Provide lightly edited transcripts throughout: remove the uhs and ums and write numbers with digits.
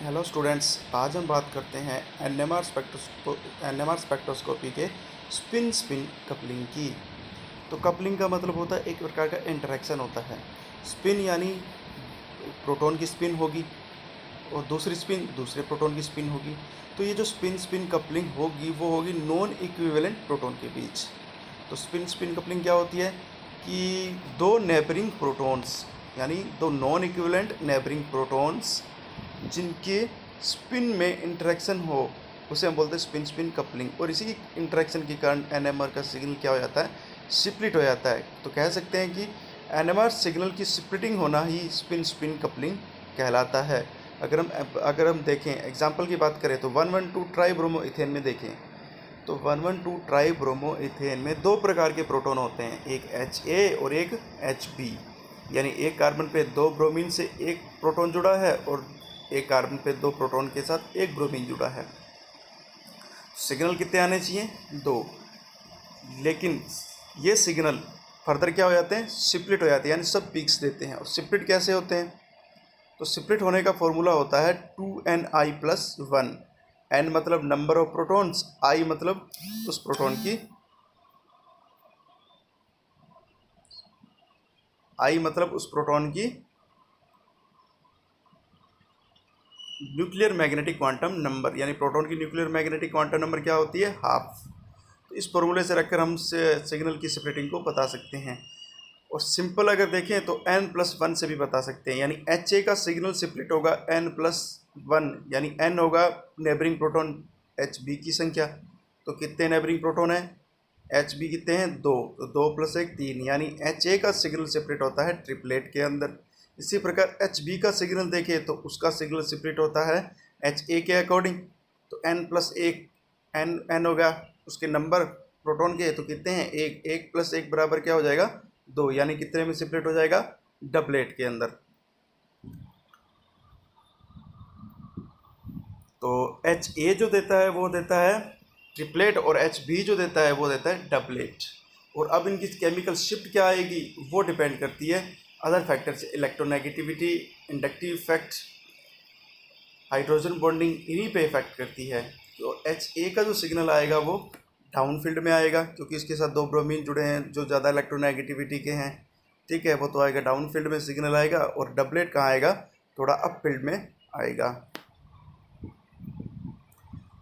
Hello students, आज हम बात करते हैं एनएमआर स्पेक्ट्रोस्कोपी के स्पिन कपलिंग की। तो कपलिंग का मतलब होता है एक प्रकार का इंटरेक्शन होता है। स्पिन यानी प्रोटॉन की स्पिन होगी और दूसरी स्पिन दूसरे प्रोटॉन की स्पिन होगी। तो ये जो स्पिन कपलिंग होगी वो होगी नॉन इक्विवेलेंट प्रोटॉन के बीच। तो स्पिन कपलिंग क्या होती है कि दो नेबरिंग प्रोटॉन्स यानी दो नॉन इक्विवेलेंट नेबरिंग प्रोटॉन्स जिनके स्पिन में इंटरेक्शन हो उसे हम बोलते हैं स्पिन कपलिंग। और इसी इंटरेक्शन के कारण एनएमआर का सिग्नल क्या हो जाता है, स्प्लिट हो जाता है। तो कह सकते हैं कि एनएमआर सिग्नल की स्प्लिटिंग होना ही स्पिन कपलिंग कहलाता है। अगर हम देखें, एग्जांपल की बात करें तो 112 ट्राइब्रोमोइथेन में देखें तो 112 ट्राइब्रोमोइथेन में दो प्रकार के प्रोटॉन होते हैं, एक HA और एक HB। यानी एक कार्बन पे दो ब्रोमीन से एक प्रोटॉन जुड़ा है और एक कार्बन पे दो प्रोटॉन के साथ एक ब्रोमीन जुड़ा है। सिग्नल कितने आने चाहिए? दो। लेकिन ये सिग्नल फर्दर क्या हो जाते हैं, स्प्लिट हो जाते हैं, यानी सब पीक्स देते हैं। और स्प्लिट कैसे होते हैं? तो स्प्लिट होने का फॉर्मूला होता है 2ni+1। n मतलब नंबर ऑफ प्रोटॉन्स, i मतलब उस प्रोटॉन की न्यूक्लियर मैग्नेटिक क्वांटम नंबर, यानी प्रोटॉन की न्यूक्लियर मैग्नेटिक क्वांटम नंबर क्या होती है? हाफ। तो इस फॉर्मूले से रखकर हम सिग्नल की स्प्लिटिंग को बता सकते हैं। और सिंपल अगर देखें तो n+1 से भी बता सकते हैं, यानी HA का सिग्नल स्प्लिट होगा n+1, यानी n होगा नेबरिंग प्रोटॉन HB की संख्या। तो कितने नेबरिंग प्रोटॉन है? HB कितने हैं? दो। तो 2 + 1 3, यानी HA का सिग्नल सेपरेट होता है ट्रिपलेट के अंदर। इसी प्रकार HB का सिग्नल देखें तो उसका सिग्नल सेपरेट होता है HA के अकॉर्डिंग। तो n+1 n होगा उसके नंबर प्रोटॉन के, तो कितने हैं? 1 1 + 1 बराबर क्या हो जाएगा? 2, यानी कितने में सेपरेट हो जाएगा? डबलेट के अंदर। तो HA जो देता है वो देता है ट्रिपलेट और HB जो देता है वो देता है डबलेट। और अब इनकी केमिकल शिफ्ट क्या आएगी वो डिपेंड करती है अदर फैक्टर से, electronegativity, inductive effect, hydrogen bonding, इन्हीं पे इफेक्ट करती है। तो HA का जो सिग्नल आएगा वो डाउन फील्ड में आएगा, क्योंकि इसके साथ दो ब्रोमीन जुड़े हैं जो ज़्यादा इलेक्ट्रोनेगेटिविटी के हैं। ठीक है, वो तो आएगा डाउन फील्ड में सिग्नल आएगा। और डबलेट कहाँ आएगा? थोड़ा अप फील्ड में आएगा।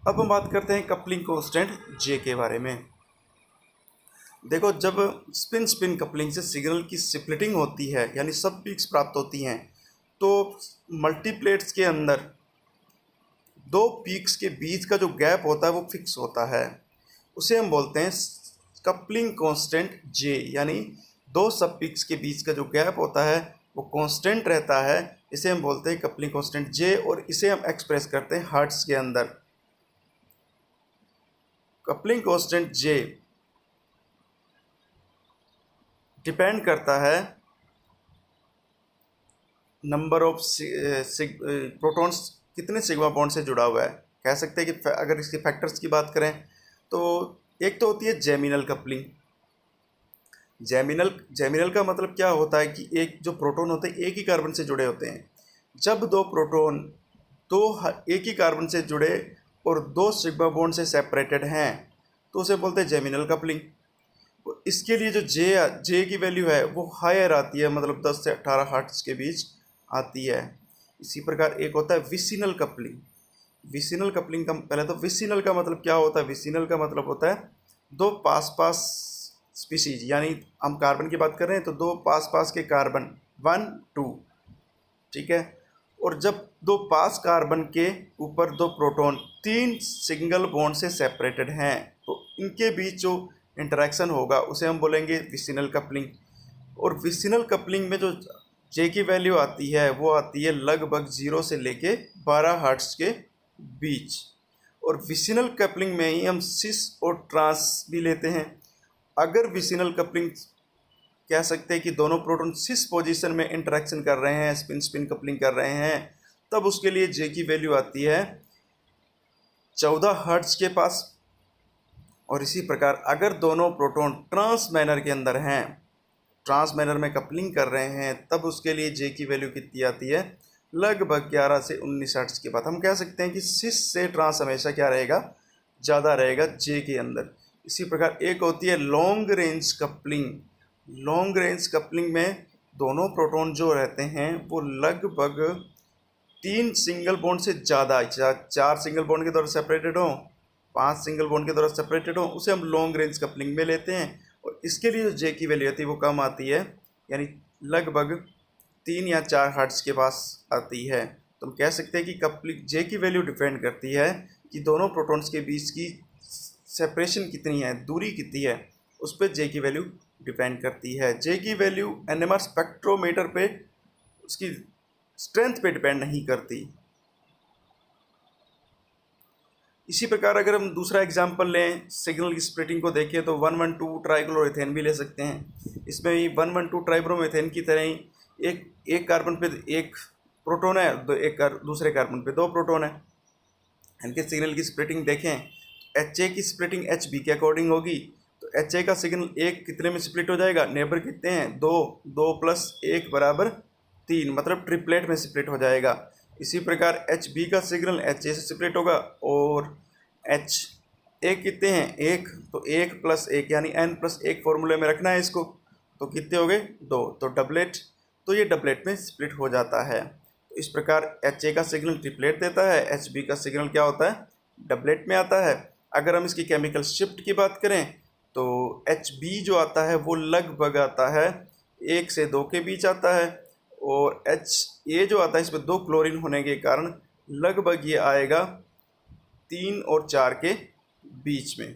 अब हम बात करते हैं कपलिंग कांस्टेंट J के बारे में। देखो, जब स्पिन कपलिंग से सिग्नल की स्प्लिटिंग होती है यानी सब पीक्स प्राप्त होती हैं, तो मल्टीप्लेट्स के अंदर दो पीक्स के बीच का जो गैप होता है वो फिक्स होता है। उसे हम बोलते हैं कपलिंग कांस्टेंट J, यानी दो सब पीक्स के बीच का जो गैप होता है वो कांस्टेंट रहता है। इसे हम बोलते हैं कपलिंग कांस्टेंट J, और इसे हम एक्सप्रेस करते हैं हर्ट्ज के अंदर। कपलिंग कांस्टेंट J डिपेंड करता है नंबर ऑफ प्रोटॉन्स कितने सिग्मा बॉन्ड से जुड़ा हुआ है। कह सकते हैं कि अगर इसके फैक्टर्स की बात करें तो एक तो होती है जेमिनल कपलिंग। जेमिनल का मतलब क्या होता है कि एक जो प्रोटॉन होते हैं एक ही कार्बन से जुड़े होते हैं। जब दो प्रोटॉन एक ही कार्बन से जुड़े और दो सिग्मा बॉन्ड से सेपरेटेड हैं तो उसे बोलते हैं जेमिनल कपलिंग। इसके लिए जो जे की वैल्यू है वो हायर आती है, मतलब 10 से 18 हर्ट्ज के बीच आती है। इसी प्रकार एक होता है विसिनल कपलिंग। विसिनल कपलिंग का पहले तो विसिनल का मतलब क्या होता है? विसिनल का मतलब होता है दो पास पास स्पीसीज, यानी हम कार्बन की बात कर रहे हैं तो दो पास पास के कार्बन 1 2, ठीक है। और जब दो पास कार्बन के ऊपर दो प्रोटॉन 3 सिंगल बॉन्ड से सेपरेटेड हैं तो इनके बीच जो इंटरेक्शन होगा उसे हम बोलेंगे विसिनल कपलिंग। और विसिनल कपलिंग में जो जे की वैल्यू आती है वो आती है लगभग 0 से लेके 12 हर्ट्ज के बीच। और विसिनल कपलिंग में ही हम सिस और ट्रांस भी लेते हैं। अगर विसिनल कपलिंग कह सकते हैं कि दोनों प्रोटॉन सिस पोजीशन में इंटरेक्शन कर रहे हैं, स्पिन कपलिंग कर रहे हैं, तब उसके लिए जे की वैल्यू आती है 14 हर्ट्ज के पास। और इसी प्रकार अगर दोनों प्रोटॉन ट्रांस मैनर के अंदर हैं, ट्रांस मैनर में कपलिंग कर रहे हैं, तब उसके लिए जे की वैल्यू कितनी आती है? लगभग 11 से 19 हर्ट्ज के बाद हम कह सकते हैं कि सिस से ट्रांस हमेशा क्या रहेगा, ज़्यादा रहेगा जे के अंदर। इसी प्रकार एक होती है long range coupling. Long range coupling में दोनों प्रोटॉन जो रहते हैं वो लगभग 3 सिंगल बॉन्ड से ज़्यादा, 4 सिंगल बॉन्ड के द्वारा सेपरेटेड हों, 5 सिंगल बॉन्ड के द्वारा सेपरेटेड हों, उसे हम लॉन्ग रेंज कपलिंग में लेते हैं। और इसके लिए जो जे की वैल्यू होती है वो कम आती है, यानी लगभग 3 या 4 हर्ट्ज के पास आती है। तो हम कह सकते हैं कि कपलिंग जे की वैल्यू डिपेंड करती है कि दोनों प्रोटॉन्स के बीच की सेपरेशन कितनी है, दूरी कितनी है, उस पर जे की वैल्यू डिपेंड करती है। जे की वैल्यू एनएमआर स्पेक्ट्रोमीटर पे उसकी स्ट्रेंथ पे डिपेंड नहीं करती। इसी प्रकार अगर हम दूसरा एग्जांपल लें, सिग्नल की स्प्लिटिंग को देखें तो 112 ट्राइक्लोरोथेन भी ले सकते हैं। इसमें भी 112 ट्राइब्रोमेथेन की तरह ही एक कार्बन पे एक प्रोटॉन है, दूसरे कार्बन पे 2 प्रोटॉन है। इनके सिग्नल की स्प्लिटिंग देखें, HA की स्प्लिटिंग HB के अकॉर्डिंग होगी। तो HA का सिग्नल एक कितने में स्प्लिट हो जाएगा, नेबर कितने हैं, 2, 2 + 1 = 3, मतलब ट्रिपलेट में स्प्लिट हो जाएगा। इसी प्रकार HB का सिग्नल HA से स्प्लिट होगा और HA कितने हैं, 1, तो 1 + 1 यानी n+1 फॉर्मूले में रखना है इसको, तो कितने हो गए, 2, तो डबलेट, तो ये डबलेट में स्प्लिट हो जाता है। तो इस प्रकार HA का सिग्नल ट्रिपलेट देता है, HB का सिग्नल क्या होता है, डबलेट में आता है। अगर हम इसकी केमिकल शिफ्ट की बात करें तो HB जो आता है वो लगभग आता है 1 से 2 के बीच आता है, और HA जो आता है इसमें 2 क्लोरीन होने के कारण लगभग ये आएगा 3 और 4 के बीच में।